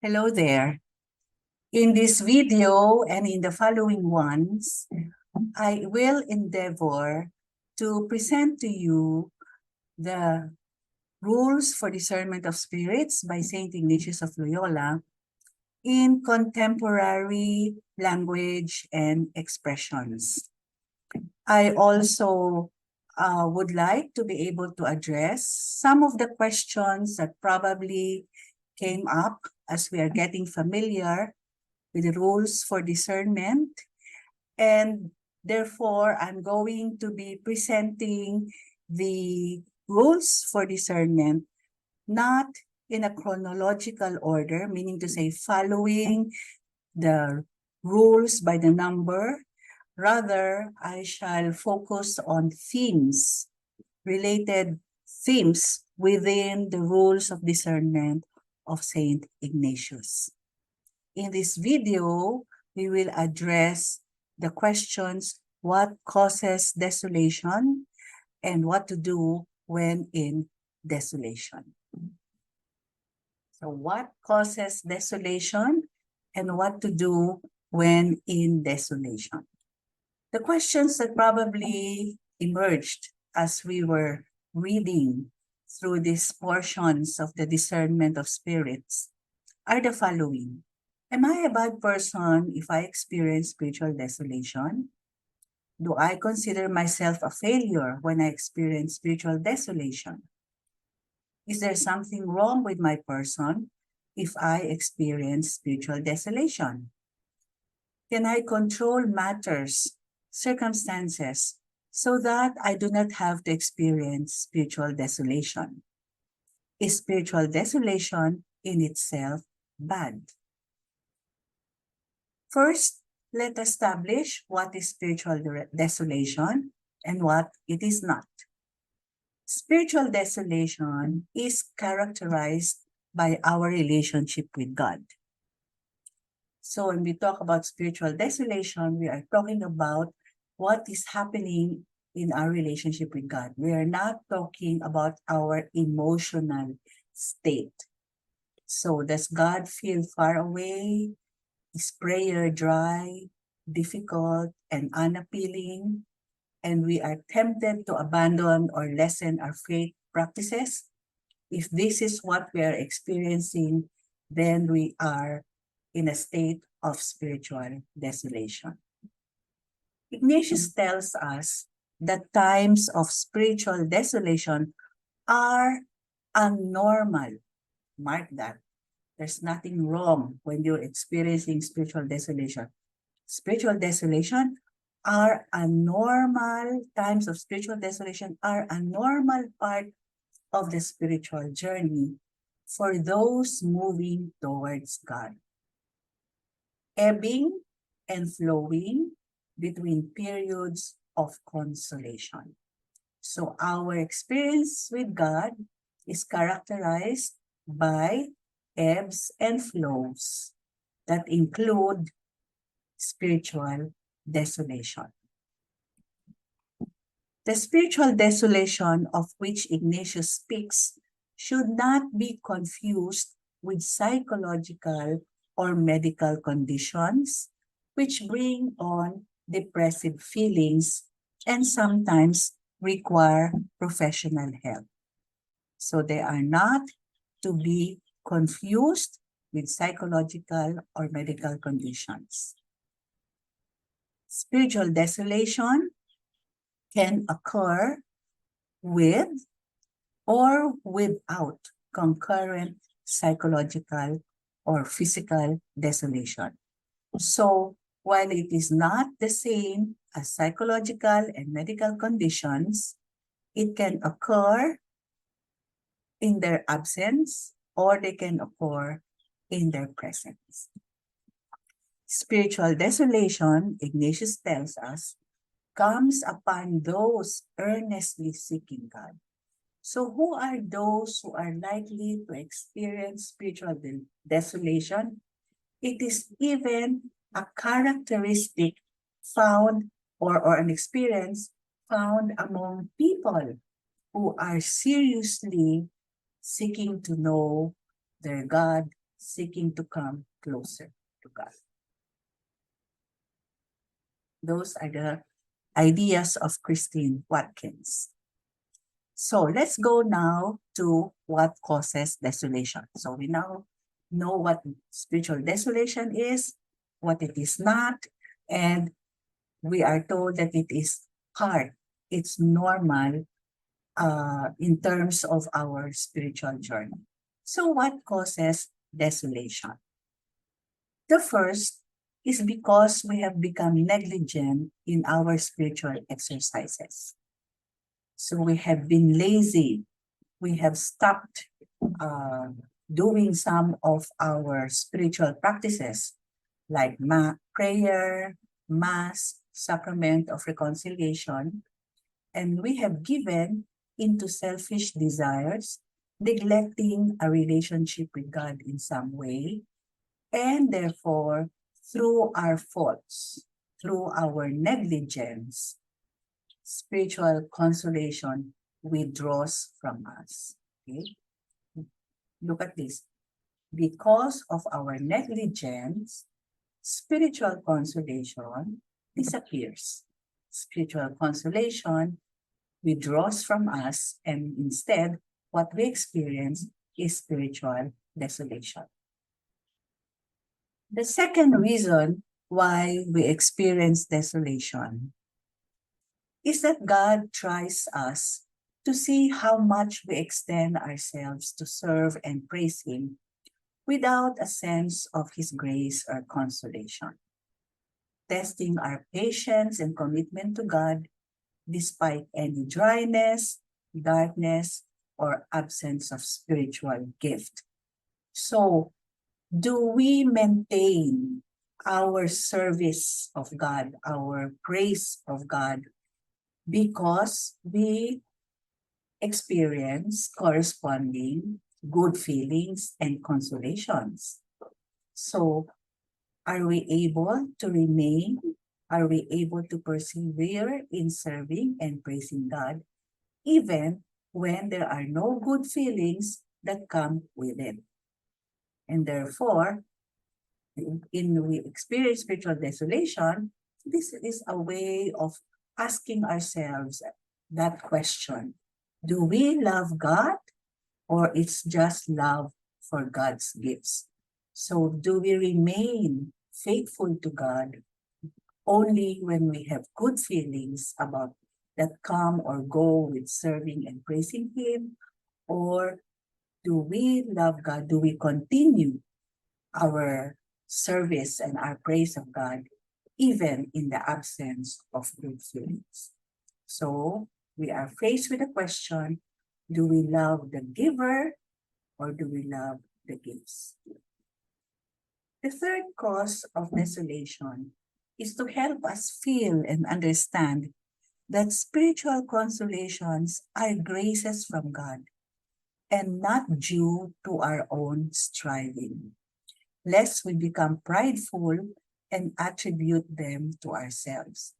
Hello there. In this video and in the following ones, I will endeavor to present to you the Rules for Discernment of Spirits by St. Ignatius of Loyola in contemporary language and expressions. I also would like to be able to address some of the questions that probably came up as we are getting familiar with the rules for discernment. And therefore, I'm going to be presenting the rules for discernment not in a chronological order, meaning to say following the rules by the number. Rather, I shall focus on related themes within the rules of discernment of St. Ignatius. In this video, we will address the questions, what causes desolation and what to do when in desolation. So what causes desolation and what to do when in desolation? The questions that probably emerged as we were reading through these portions of the discernment of spirits are the following. Am I a bad person if I experience spiritual desolation? Do I consider myself a failure when I experience spiritual desolation? Is there something wrong with my person if I experience spiritual desolation? Can I control matters, circumstances, so that I do not have to experience spiritual desolation? Is spiritual desolation in itself bad? First, let's establish what is spiritual desolation and what it is not. Spiritual desolation is characterized by our relationship with God. So when we talk about spiritual desolation, we are talking about what is happening in our relationship with God. We are not talking about our emotional state. So does God feel far away? Is prayer dry, difficult, and unappealing, and we are tempted to abandon or lessen our faith practices? If this is what we are experiencing, then we are in a state of spiritual desolation. Ignatius tells us that times of spiritual desolation are abnormal. Mark that. There's nothing wrong when you're experiencing spiritual desolation. Spiritual desolation are a normal, times of spiritual desolation are a normal part of the spiritual journey for those moving towards God. Ebbing and flowing between periods of consolation. So our experience with God is characterized by ebbs and flows that include spiritual desolation. The spiritual desolation of which Ignatius speaks should not be confused with psychological or medical conditions which bring on depressive feelings and sometimes require professional help. So they are not to be confused with psychological or medical conditions. Spiritual desolation can occur with or without concurrent psychological or physical desolation. So while it is not the same as psychological and medical conditions, it can occur in their absence or they can occur in their presence. Spiritual desolation, Ignatius tells us, comes upon those earnestly seeking God. So who are those who are likely to experience spiritual desolation? It is even a characteristic found or an experience found among people who are seriously seeking to know their God seeking to come closer to God. Those are the ideas of Christine Watkins. So let's go now to what causes desolation. So we now know what spiritual desolation is, what it is not, and we are told that it is hard. It's normal in terms of our spiritual journey. So what causes desolation? The first is because we have become negligent in our spiritual exercises. So we have been lazy. We have stopped doing some of our spiritual practices like prayer, mass, sacrament of reconciliation, and we have given into selfish desires, neglecting a relationship with God in some way, and therefore, through our faults, through our negligence, spiritual consolation withdraws from us. Okay? Look at this. Because of our negligence, spiritual consolation disappears. Spiritual consolation withdraws from us, and instead, what we experience is spiritual desolation. The second reason why we experience desolation is that God tries us to see how much we extend ourselves to serve and praise Him without a sense of His grace or consolation, testing our patience and commitment to God despite any dryness, darkness, or absence of spiritual gift. So, do we maintain our service of God, our praise of God, because we experience corresponding good feelings and consolations? So, are we able to remain? Are we able to persevere in serving and praising God, even when there are no good feelings that come with it? And therefore, we experience spiritual desolation, this is a way of asking ourselves that question. Do we love God, or it's just love for God's gifts? So do we remain faithful to God only when we have good feelings about that come or go with serving and praising Him? Or do we love God? Do we continue our service and our praise of God even in the absence of good feelings? So we are faced with a question, do we love the giver or do we love the gifts? The third cause of desolation is to help us feel and understand that spiritual consolations are graces from God and not due to our own striving, lest we become prideful and attribute them to ourselves.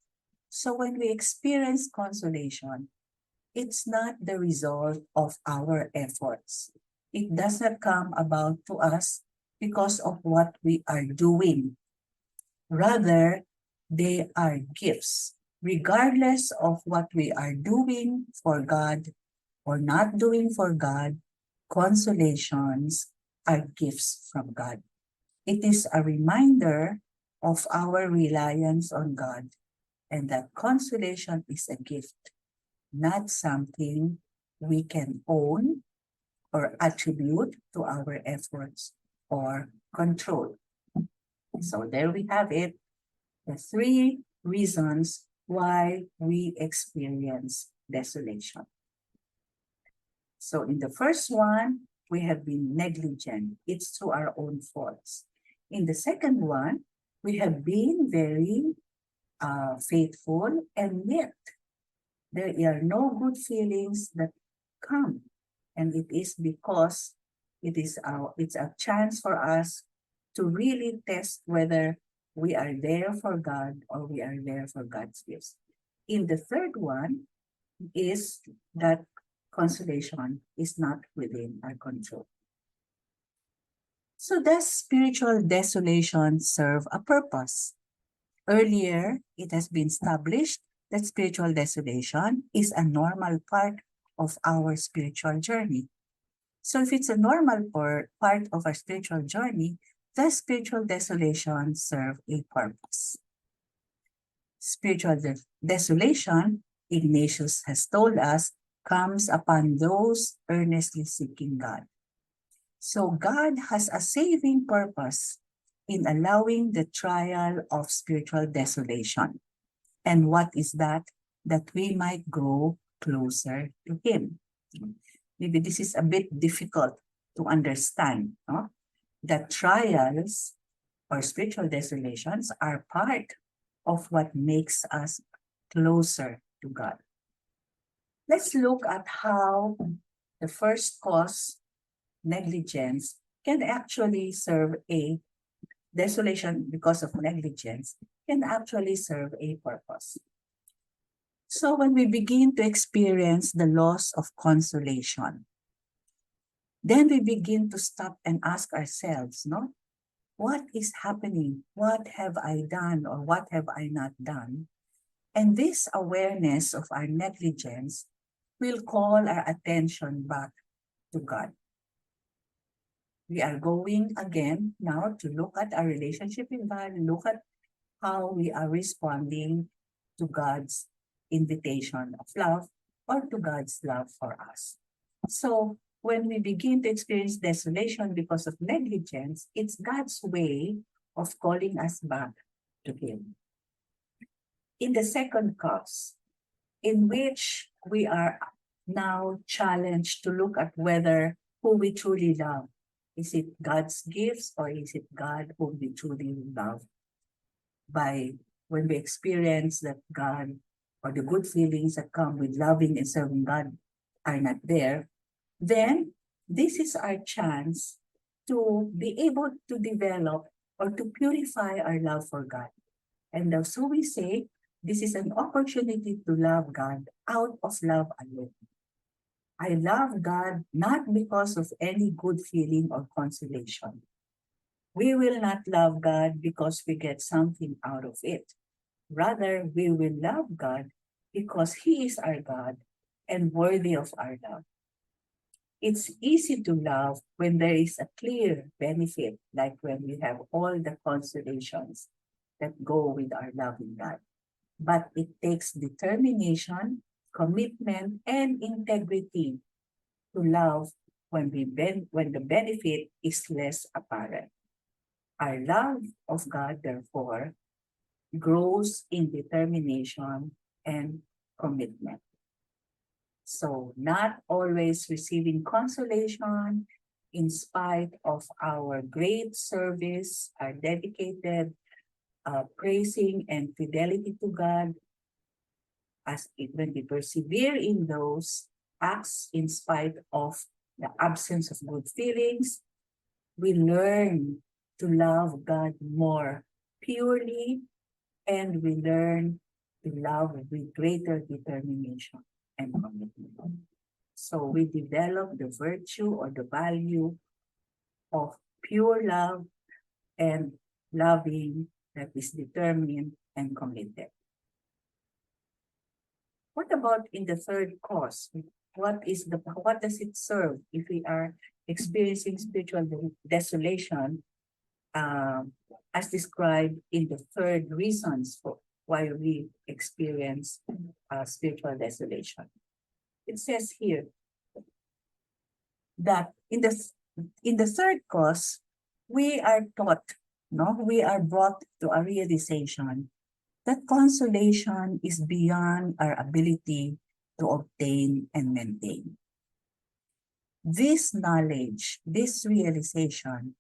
So when we experience consolation, it's not the result of our efforts. It does not come about to us because of what we are doing. Rather, they are gifts, regardless of what we are doing for God or not doing for God. Consolations are gifts from God. It is a reminder of our reliance on God, and that consolation is a gift, not something we can own or attribute to our efforts or control. So there we have it, the three reasons why we experience desolation. So in the first one, we have been negligent. It's through our own faults. In the second one, we have been very faithful, and yet there are no good feelings that come. And it is because it's a chance for us to really test whether we are there for God or we are there for God's gifts. In the third one is that consolation is not within our control. So does spiritual desolation serve a purpose? Earlier, it has been established that spiritual desolation is a normal part of our spiritual journey. So if it's a normal part of our spiritual journey, does spiritual desolation serve a purpose? Spiritual desolation, Ignatius has told us, comes upon those earnestly seeking God. So God has a saving purpose in allowing the trial of spiritual desolation. And what is that? That we might grow closer to Him. Maybe this is a bit difficult to understand, no? That trials or spiritual desolations are part of what makes us closer to God. Let's look at how the first cause, negligence, can actually serve a desolation because of negligence, can actually serve a purpose. So when we begin to experience the loss of consolation, then we begin to stop and ask ourselves, no? What is happening? What have I done or what have I not done? And this awareness of our negligence will call our attention back to God. We are going again now to look at our relationship with God, look at how we are responding to God's invitation of love or to God's love for us. So when we begin to experience desolation because of negligence, it's God's way of calling us back to Him. In the second cause, in which we are now challenged to look at whether who we truly love. Is it God's gifts or is it God whom we truly love? By when we experience that God or the good feelings that come with loving and serving God are not there, then this is our chance to be able to develop or to purify our love for God. And so we say, this is an opportunity to love God out of love alone. I love God not because of any good feeling or consolation. We will not love God because we get something out of it. Rather, we will love God because He is our God and worthy of our love. It's easy to love when there is a clear benefit, like when we have all the consolations that go with our loving God. But it takes determination, commitment, and integrity to love when the benefit is less apparent. Our love of God, therefore, grows in determination and commitment. So not always receiving consolation in spite of our great service, our dedicated praising and fidelity to God, as it when we persevere in those acts in spite of the absence of good feelings, we learn to love God more purely and we learn to love with greater determination and commitment. So we develop the virtue or the value of pure love and loving that is determined and committed. What about in the third cause? What does it serve if we are experiencing spiritual desolation, as described in the third reasons for why we experience spiritual desolation? It says here that in the third cause, we are taught, no, we are brought to a realization that consolation is beyond our ability to obtain and maintain. This knowledge, this realization,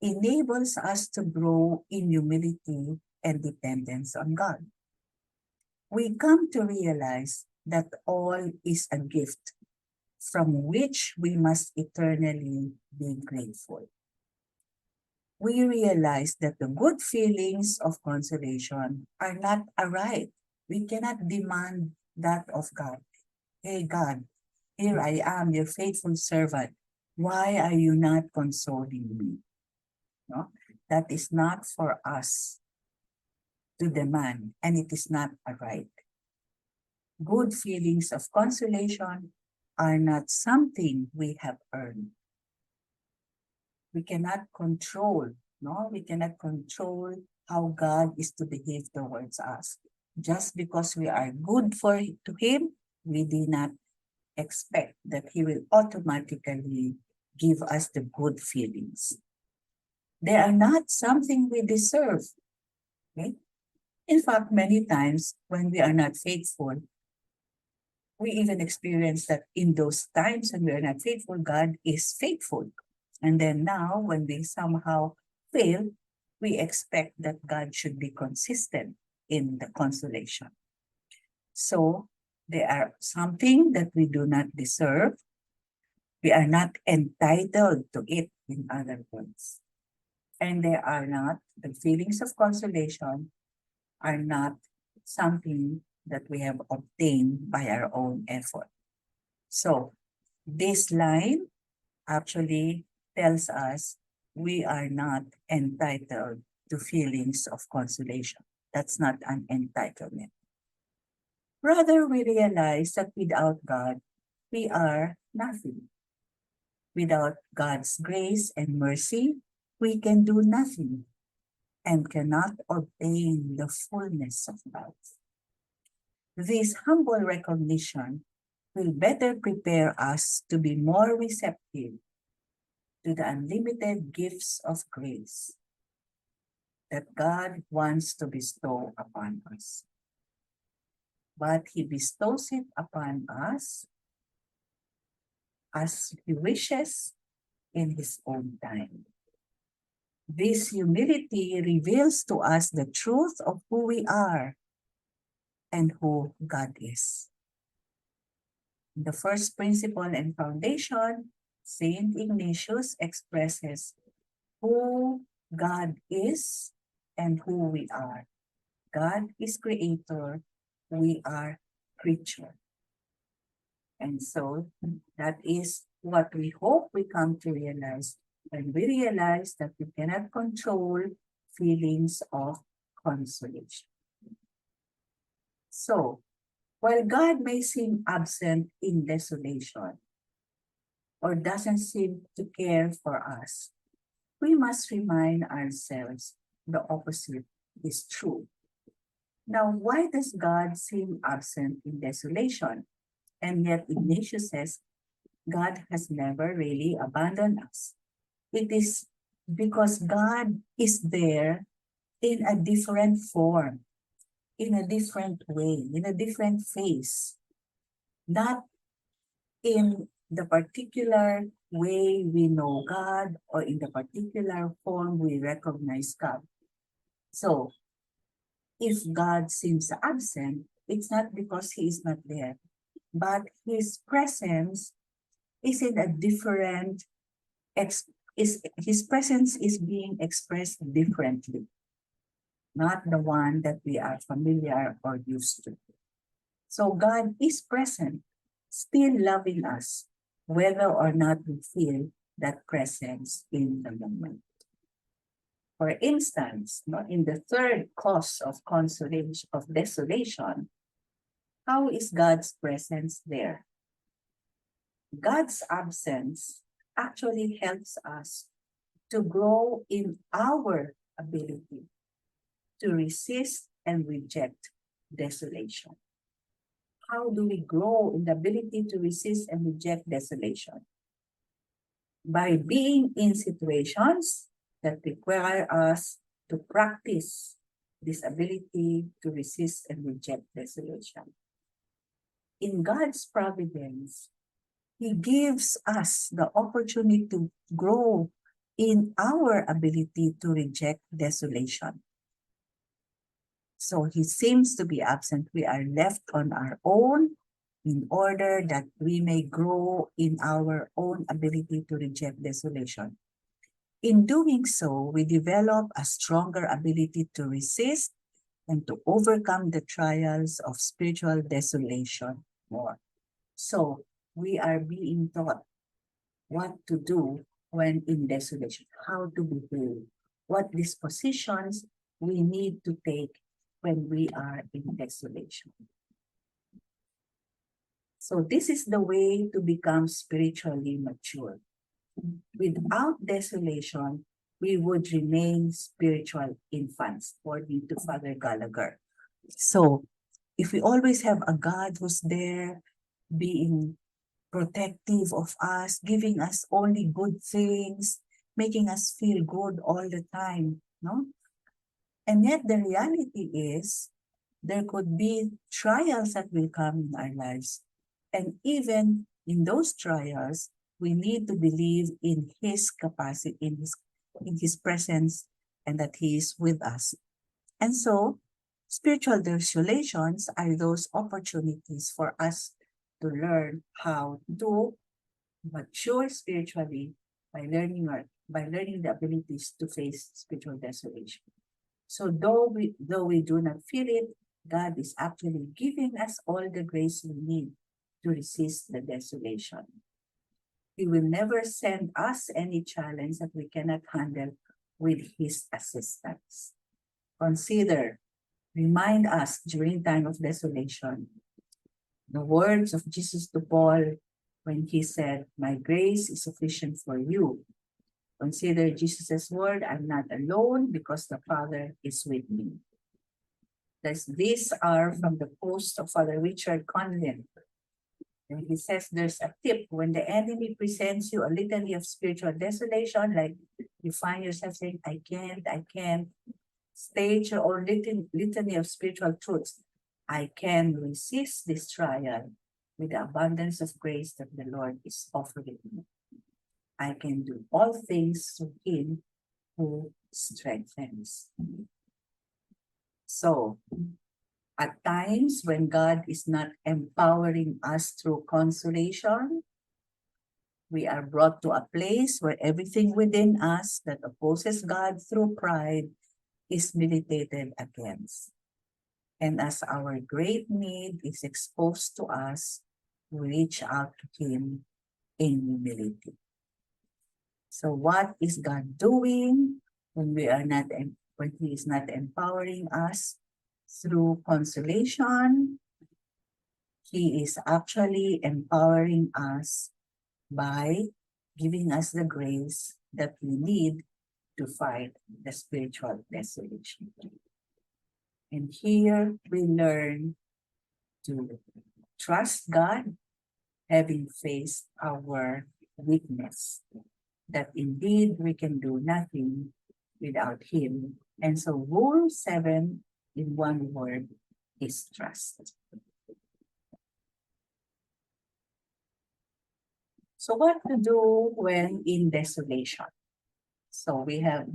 enables us to grow in humility and dependence on God. We come to realize that all is a gift from which we must eternally be grateful. We realize that the good feelings of consolation are not a right. We cannot demand that of God. Hey God, here I am, your faithful servant. Why are you not consoling me? No? That is not for us to demand, and it is not a right. Good feelings of consolation are not something we have earned. We cannot control, no? We cannot control how God is to behave towards us. Just because we are good to Him, we do not expect that He will automatically give us the good feelings. They are not something we deserve. Okay? In fact, many times when we are not faithful, we even experience that in those times when we are not faithful, God is faithful. And then now, when we somehow fail, we expect that God should be consistent in the consolation. So they are something that we do not deserve. We are not entitled to it, in other words. And they are not, the feelings of consolation are not something that we have obtained by our own effort. So this line actually tells us we are not entitled to feelings of consolation. That's not an entitlement. Rather, we realize that without God, we are nothing. Without God's grace and mercy, we can do nothing and cannot obtain the fullness of life. This humble recognition will better prepare us to be more receptive to the unlimited gifts of grace that God wants to bestow upon us. But He bestows it upon us as He wishes in His own time. This humility reveals to us the truth of who we are and who God is. The first principle and foundation, Saint Ignatius expresses who God is and who we are. God is creator, we are creature. And so that is what we hope we come to realize when we realize that we cannot control feelings of consolation. So, while God may seem absent in desolation or doesn't seem to care for us, we must remind ourselves the opposite is true. Now, why does God seem absent in desolation? And yet Ignatius says God has never really abandoned us. It is because God is there in a different form, in a different way, in a different phase, not in the particular way we know God or in the particular form we recognize God. So, if God seems absent, it's not because He is not there, but His presence is in a different, His presence is being expressed differently, not the one that we are familiar or used to. So God is present, still loving us, whether or not we feel that presence in the moment. For instance, in the third cause of consolation, of desolation, how is God's presence there? God's absence actually helps us to grow in our ability to resist and reject desolation. How do we grow in the ability to resist and reject desolation? By being in situations that require us to practice this ability to resist and reject desolation. In God's providence, He gives us the opportunity to grow in our ability to reject desolation. So He seems to be absent. We are left on our own in order that we may grow in our own ability to reject desolation. In doing so, we develop a stronger ability to resist and to overcome the trials of spiritual desolation more. So we are being taught what to do when in desolation, how to behave, what dispositions we need to take when we are in desolation. So this is the way to become spiritually mature. Without desolation, we would remain spiritual infants, according to Father Gallagher. So if we always have a God who's there, being protective of us, giving us only good things, making us feel good all the time, no? And yet the reality is there could be trials that will come in our lives. And even in those trials, we need to believe in his capacity, in his presence, and that he is with us. And so, spiritual desolations are those opportunities for us to learn how to mature spiritually by learning the abilities to face spiritual desolation. So though we do not feel it, God is actually giving us all the grace we need to resist the desolation. He will never send us any challenge that we cannot handle with his assistance. Consider, remind us during time of desolation, the words of Jesus to Paul when he said, "My grace is sufficient for you." Consider Jesus' word, "I'm not alone because the Father is with me." These are from the post of Father Richard Conlin. And he says there's a tip when the enemy presents you a litany of spiritual desolation, like you find yourself saying, I can't, stage or litany of spiritual truths. I can resist this trial with the abundance of grace that the Lord is offering me. I can do all things through him who strengthens. So, at times when God is not empowering us through consolation, we are brought to a place where everything within us that opposes God through pride is militated against. And as our great need is exposed to us, we reach out to him in humility. So what is God doing when when he is not empowering us through consolation? He is actually empowering us by giving us the grace that we need to fight the spiritual desolation. And here we learn to trust God, having faced our weakness, that indeed we can do nothing without him. And so rule 7 in one word is trust. So what to do when in desolation? So we have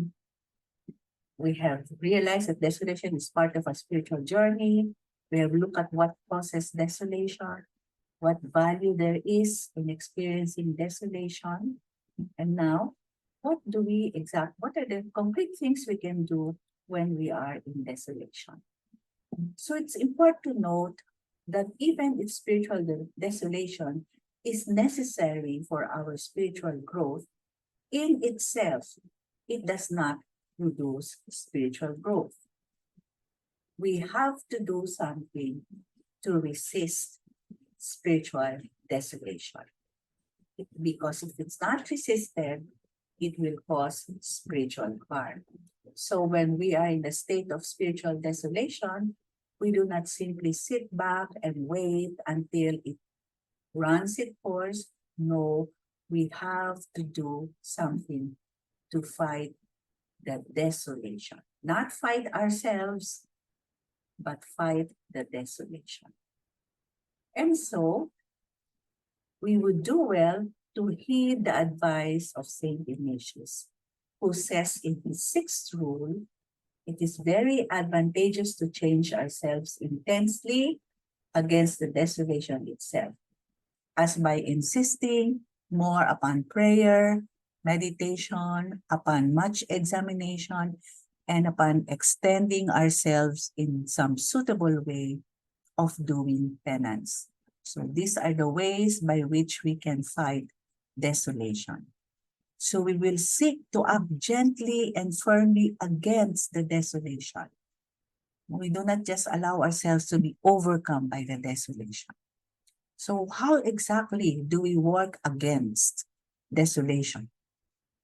realized that desolation is part of a spiritual journey. We have looked at what causes desolation, what value there is in experiencing desolation. And now, what are the concrete things we can do when we are in desolation? So it's important to note that even if spiritual desolation is necessary for our spiritual growth, in itself, it does not produce spiritual growth. We have to do something to resist spiritual desolation. Because if it's not resisted, it will cause spiritual harm. So when we are in a state of spiritual desolation, we do not simply sit back and wait until it runs its course. No, we have to do something to fight the desolation. Not fight ourselves, but fight the desolation. And so, we would do well to heed the advice of Saint Ignatius, who says in his 6th rule, it is very advantageous to change ourselves intensely against the desolation itself, as by insisting more upon prayer, meditation, upon much examination, and upon extending ourselves in some suitable way of doing penance. So these are the ways by which we can fight desolation. So we will seek to act gently and firmly against the desolation. We do not just allow ourselves to be overcome by the desolation. So how exactly do we work against desolation?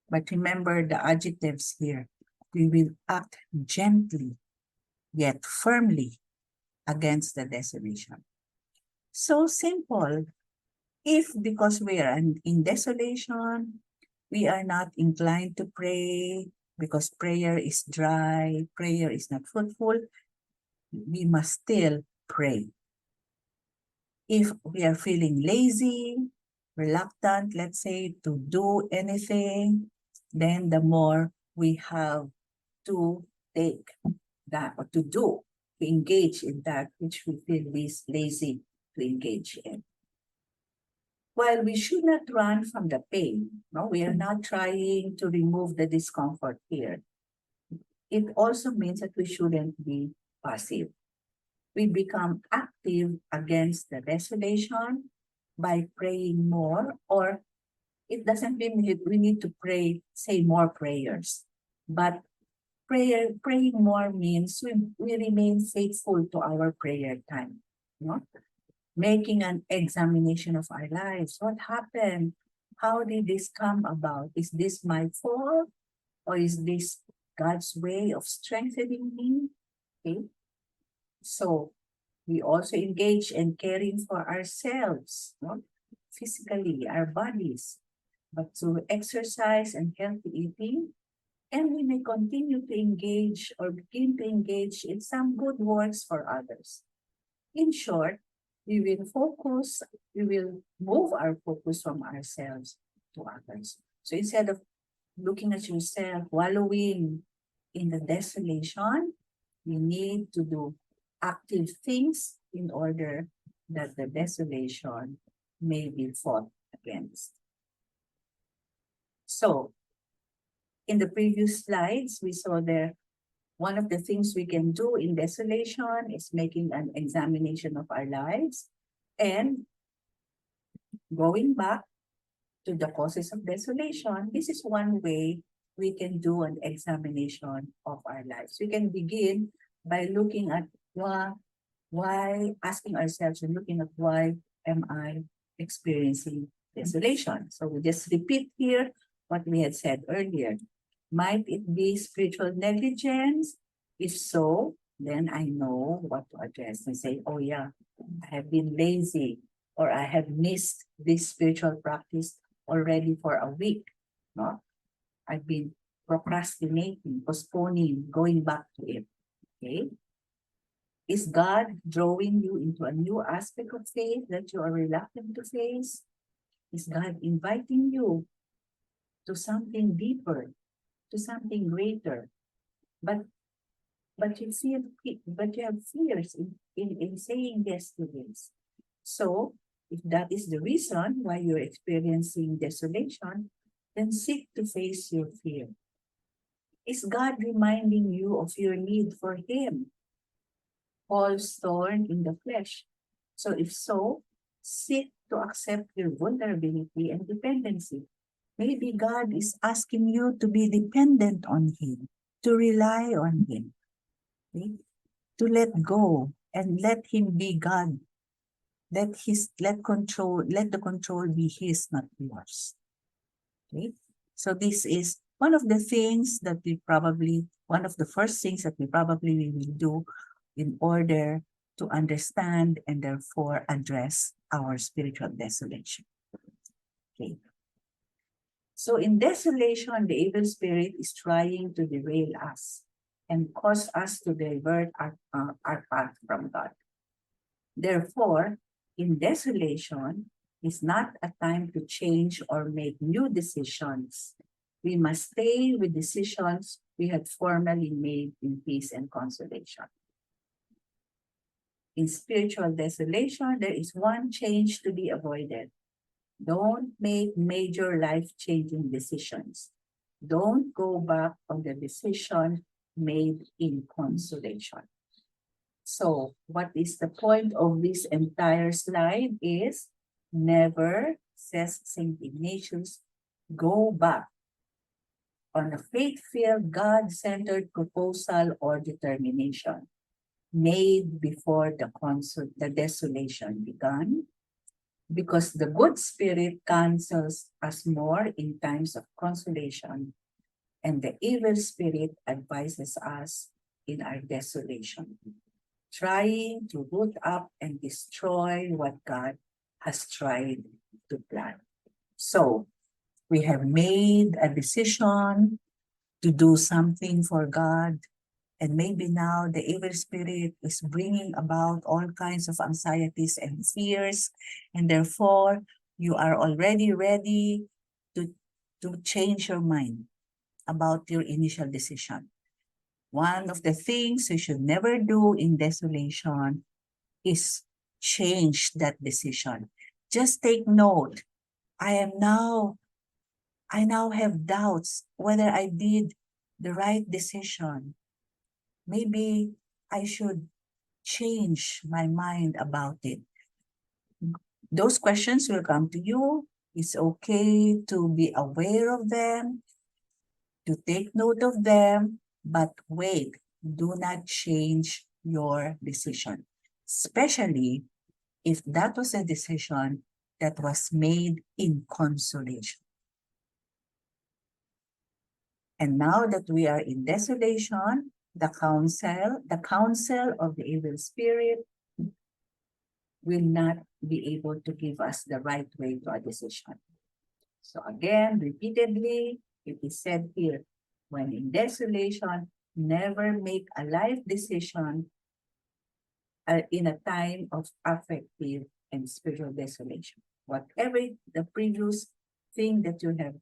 But remember the adjectives here. We will act gently yet firmly against the desolation. So simple. If because we are in desolation, we are not inclined to pray because prayer is dry, prayer is not fruitful, we must still pray. If we are feeling lazy, reluctant, let's say, to do anything, then the more we have to take that or to do, to engage in that which we feel lazy to engage in. While we should not run from the pain, no, we are not trying to remove the discomfort here. It also means that we shouldn't be passive. We become active against the desolation by praying more, or it doesn't mean we need to pray, say more prayers, but praying more means we remain faithful to our prayer time, no? Making an examination of our lives. What happened? How did this come about? Is this my fault? Or is this God's way of strengthening me? Okay. So we also engage in caring for ourselves, no? Physically, our bodies, but through exercise and healthy eating. And we may continue to engage or begin to engage in some good works for others. In short, we will move our focus from ourselves to others. So instead of looking at yourself, wallowing in the desolation, we need to do active things in order that the desolation may be fought against. So, in the previous slides, we saw there one of the things we can do in desolation is making an examination of our lives and going back to the causes of desolation. This is one way we can do an examination of our lives. We can begin by looking at why asking ourselves and looking at why am I experiencing desolation. So we just repeat here what we had said earlier. Might it be spiritual negligence? If so, then I know what to address and say, oh yeah, I have been lazy or I have missed this spiritual practice already for a week. No? I've been procrastinating, postponing, going back to it. Okay? Is God drawing you into a new aspect of faith that you are reluctant to face? Is God inviting you to something deeper, to something greater? But you have fears in saying yes to this. So if that is the reason why you're experiencing desolation, then seek to face your fear. Is God reminding you of your need for Him? Paul's thorn in the flesh. So if so, seek to accept your vulnerability and dependency. Maybe God is asking you to be dependent on Him, to rely on Him, okay? To let go and let Him be God. Let the control be His, not yours. Okay? So this is one of the things that one of the first things that we probably will do in order to understand and therefore address our spiritual desolation. Okay. So in desolation, the evil spirit is trying to derail us and cause us to divert our path from God. Therefore, in desolation is not a time to change or make new decisions. We must stay with decisions we had formerly made in peace and consolation. In spiritual desolation, there is one change to be avoided. Don't make major life-changing decisions. Don't go back on the decision made in consolation. So what is the point of this entire slide is never, says St. Ignatius, go back on a faith-filled, God-centered proposal or determination made before the desolation began, because the good spirit counsels us more in times of consolation, and the evil spirit advises us in our desolation, trying to root up and destroy what God has tried to plant. So, we have made a decision to do something for God, and maybe now the evil spirit is bringing about all kinds of anxieties and fears, and therefore you are already ready to, to change your mind about your initial decision. One of the things you should never do in desolation is change that decision. Just take note. I now have doubts whether I did the right decision. Maybe I should change my mind about it. Those questions will come to you. It's okay to be aware of them, to take note of them, but wait, do not change your decision, especially if that was a decision that was made in consolation. And now that we are in desolation, the counsel of the evil spirit will not be able to give us the right way to a decision. So again, repeatedly, it is said here, when in desolation, never make a life decision in a time of affective and spiritual desolation. Whatever the previous thing that you have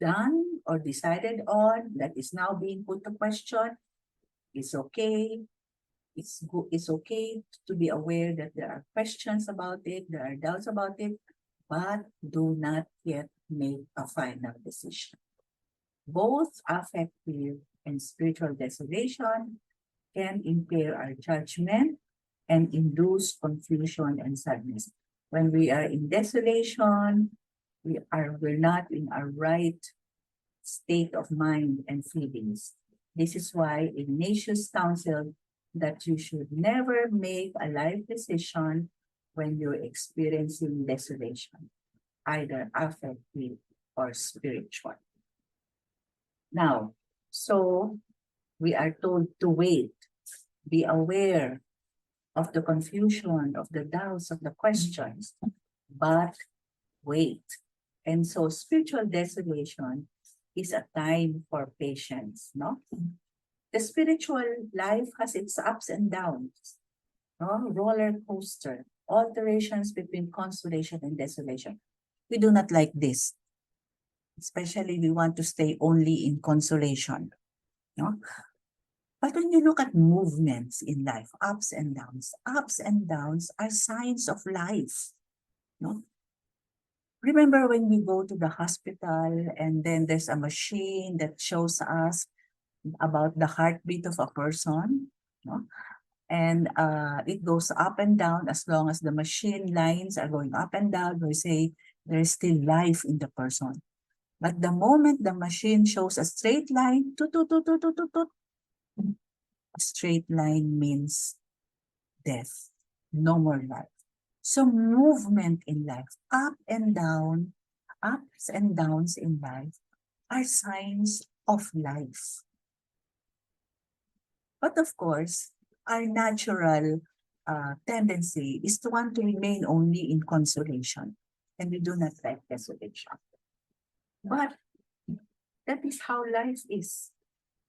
done or decided on that is now being put to question, is okay. It's okay to be aware that there are questions about it, there are doubts about it, but do not yet make a final decision. Both affective and spiritual desolation can impair our judgment and induce confusion and sadness. When we are in desolation, we're not in our right state of mind and feelings. This is why Ignatius counseled that you should never make a life decision when you're experiencing desolation, either affective or spiritual. Now, so we are told to wait, be aware of the confusion, of the doubts, of the questions, but wait. And so spiritual desolation is a time for patience, no? The spiritual life has its ups and downs, no? Roller coaster, alterations between consolation and desolation. We do not like this. Especially we want to stay only in consolation, no? But when you look at movements in life, ups and downs are signs of life, no? Remember when we go to the hospital and then there's a machine that shows us about the heartbeat of a person, no? And it goes up and down as long as the machine lines are going up and down. We say there's still life in the person. But the moment the machine shows a straight line, a straight line means death, no more life. So movement in life, ups and downs in life are signs of life. But of course, our natural tendency is to want to remain only in consolation, and we do not like desolation. But that is how life is.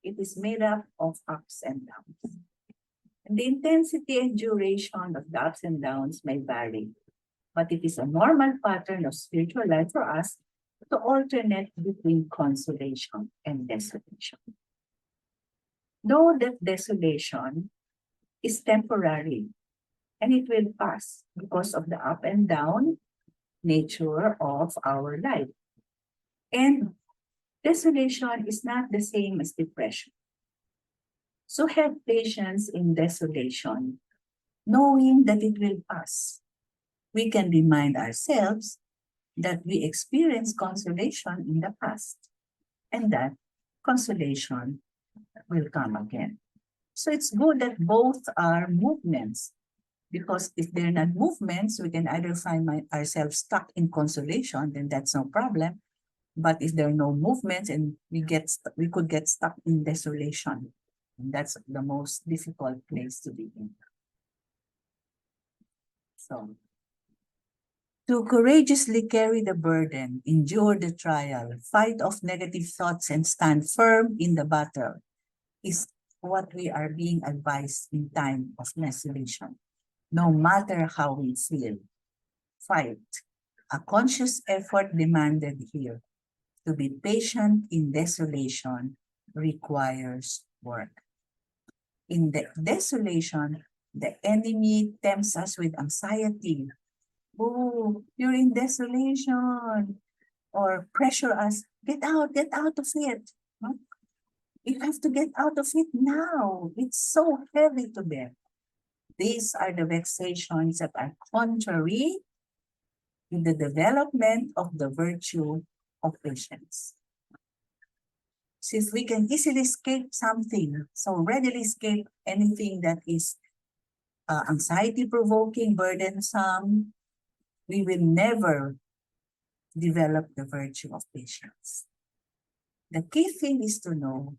It is made up of ups and downs. And the intensity and duration of the ups and downs may vary, but it is a normal pattern of spiritual life for us to alternate between consolation and desolation. Know that desolation is temporary and it will pass because of the up and down nature of our life. And desolation is not the same as depression. So have patience in desolation, knowing that it will pass. We can remind ourselves that we experienced consolation in the past and that consolation will come again. So it's good that both are movements, because if they're not movements, we can either find ourselves stuck in consolation, then that's no problem. But if there are no movements, and we could get stuck in desolation, and that's the most difficult place to be in. So, to courageously carry the burden, endure the trial, fight off negative thoughts, and stand firm in the battle is what we are being advised in time of desolation. No matter how we feel, fight. A conscious effort demanded here. To be patient in desolation requires work. In the desolation, the enemy tempts us with anxiety. Oh, you're in desolation. Or pressure us, get out of it. Huh? You have to get out of it now. It's so heavy to bear. These are the vexations that are contrary to the development of the virtue of patience. Since we can easily escape something, so readily escape anything that is anxiety-provoking, burdensome, we will never develop the virtue of patience. The key thing is to know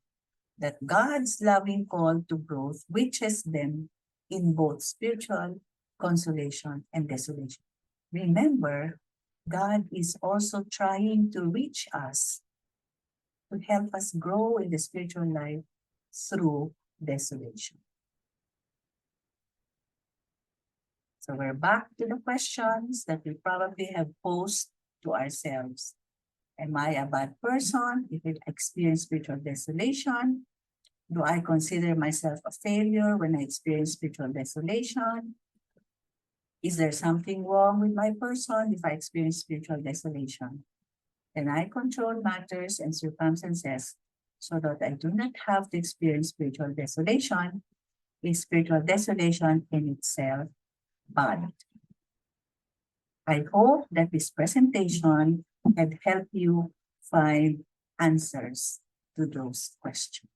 that God's loving call to growth reaches them in both spiritual consolation and desolation. Remember, God is also trying to reach us to help us grow in the spiritual life through desolation. So we're back to the questions that we probably have posed to ourselves. Am I a bad person if I experience spiritual desolation? Do I consider myself a failure when I experience spiritual desolation? Is there something wrong with my person if I experience spiritual desolation? Can I control matters and circumstances so that I do not have to experience spiritual desolation? Is spiritual desolation in itself bad? I hope that this presentation had helped you find answers to those questions.